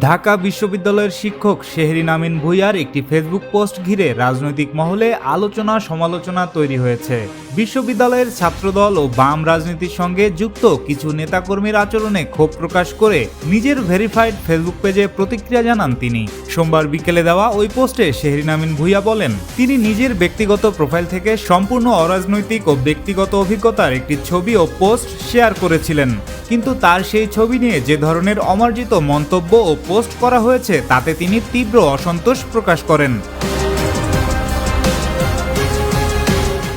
ঢাকা বিশ্ববিদ্যালয়ের শিক্ষক শেহরিন আমিন ভূঁইয়ার একটি ফেসবুক পোস্ট ঘিরে রাজনৈতিক মহলে আলোচনা সমালোচনা তৈরি হয়েছে। বিশ্ববিদ্যালয়ের ছাত্রদল ও বাম রাজনীতির সঙ্গে যুক্ত কিছু নেতাকর্মীর আচরণে ক্ষোভ প্রকাশ করে নিজের ভেরিফাইড ফেসবুক পেজে প্রতিক্রিয়া জানান তিনি। সোমবার বিকেলে দেওয়া ওই পোস্টে শেহরিন আমিন ভূঁইয়া বলেন, তিনি নিজের ব্যক্তিগত প্রোফাইল থেকে সম্পূর্ণ অরাজনৈতিক ও ব্যক্তিগত অভিজ্ঞতার একটি ছবি ও পোস্ট শেয়ার করেছিলেন, কিন্তু তার সেই ছবি নিয়ে যে ধরনের অমার্জিত মন্তব্য ও পোস্ট করা হয়েছে তাতে তিনি তীব্র অসন্তোষ প্রকাশ করেন।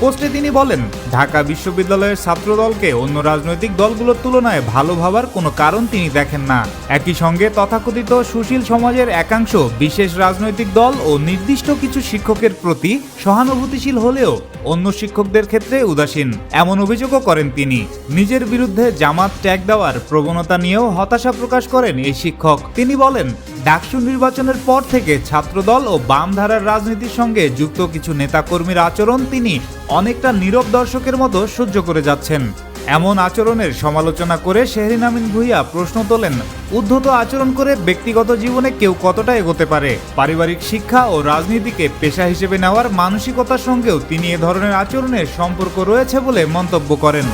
পোস্টে তিনি বলেন, ঢাকা বিশ্ববিদ্যালয়ের ছাত্রদলকে অন্য রাজনৈতিক দলগুলোর তুলনায় ভালো ভাবার কোনো কারণ তিনি দেখেন না। একই সঙ্গে তথাকথিত সুশীল সমাজের একাংশ বিশেষ রাজনৈতিক দল ও নির্দিষ্ট কিছু শিক্ষকের প্রতি সহানুভূতিশীল হলেও অন্য শিক্ষকদের ক্ষেত্রে উদাসীন, এমন অভিযোগও করেন তিনি। নিজের বিরুদ্ধে জামাত ট্যাগ দেওয়ার প্রবণতা নিয়েও হতাশা প্রকাশ করেন এই শিক্ষক। তিনি বলেন, ডাকসু নির্বাচনের পর থেকে ছাত্রদল ও বাম ধারার রাজনীতির সঙ্গে যুক্ত কিছু নেতাকর্মীর আচরণ তিনি অনেকটা নীরব দর্শকের মতো সহ্য করে যাচ্ছেন। এমন আচরণের সমালোচনা করে শেহরিন আমিন ভূঁইয়া প্রশ্ন তোলেন, উদ্ধত আচরণ করে ব্যক্তিগত জীবনে কেউ কতটা এগোতে পারে? পারিবারিক শিক্ষা ও রাজনীতিকে পেশা হিসেবে নেওয়ার মানসিকতার সঙ্গেও তিনি এ ধরনের আচরণের সম্পর্ক রয়েছে বলে মন্তব্য করেন।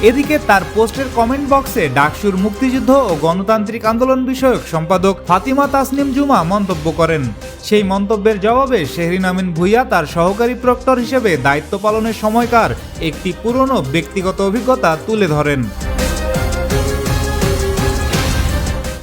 এদিকে তার পোস্টের কমেন্ট বক্সে ডাকসুর মুক্তিযুদ্ধ ও গণতান্ত্রিক আন্দোলন বিষয়ক সম্পাদক ফাতিমা তাসনিম জুমা মন্তব্য করেন। সেই মন্তব্যের জবাবে শেহরিন আমিন ভূঁইয়া তার সহকারী প্রক্টর হিসেবে দায়িত্ব পালনের সময়কার একটি পুরনো ব্যক্তিগত অভিজ্ঞতা তুলে ধরেন।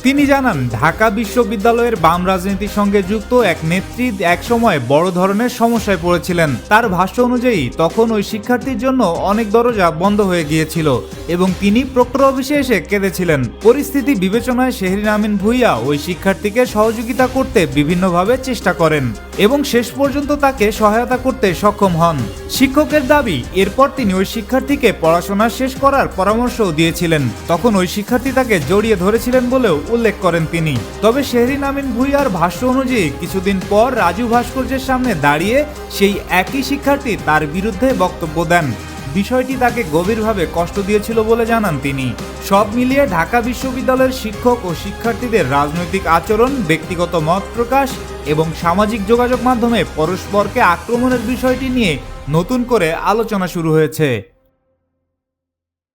তিনি জানান, ঢাকা বিশ্ববিদ্যালয়ের বাম রাজনীতির সঙ্গে যুক্ত এক নেত্রী একসময় বড় ধরনের সমস্যায় পড়েছিলেন। তার ভাষ্য অনুযায়ী তখন ওই শিক্ষার্থীর জন্য অনেক দরজা বন্ধ হয়ে গিয়েছিল এবং তিনি প্রক্টর অফিসে এসে কেঁদেছিলেন। পরিস্থিতি বিবেচনায় শেহরিন আমিন ভূঁইয়া ওই শিক্ষার্থীকে সহযোগিতা করতে বিভিন্নভাবে চেষ্টা করেন এবং শেষ পর্যন্ত তাকে সহায়তা করতে সক্ষম হন। শিক্ষকের দাবি, এরপর তিনি ওই শিক্ষার্থীকে পড়াশোনা শেষ করার পরামর্শও দিয়েছিলেন। তখন ওই শিক্ষার্থী তাকে জড়িয়ে ধরেছিলেন বলেও উল্লেখ করেন তিনি। তবে শেহরিন আমিন ভূঁইয়ার ভাষ্য অনুযায়ী কিছুদিন পর রাজু ভাস্কর্যের সামনে দাঁড়িয়ে সেই একই শিক্ষার্থী তার বিরুদ্ধে বক্তব্য দেন। বিষয়টি তাকে গভীরভাবে কষ্ট দিয়েছিল বলে জানান তিনি। সব মিলিয়ে ঢাকা বিশ্ববিদ্যালয়ের শিক্ষক ও শিক্ষার্থীদের রাজনৈতিক আচরণ, ব্যক্তিগত মত প্রকাশ এবং সামাজিক যোগাযোগ মাধ্যমে পরস্পরকে আক্রমণের বিষয়টি নিয়ে নতুন করে আলোচনা শুরু হয়েছে।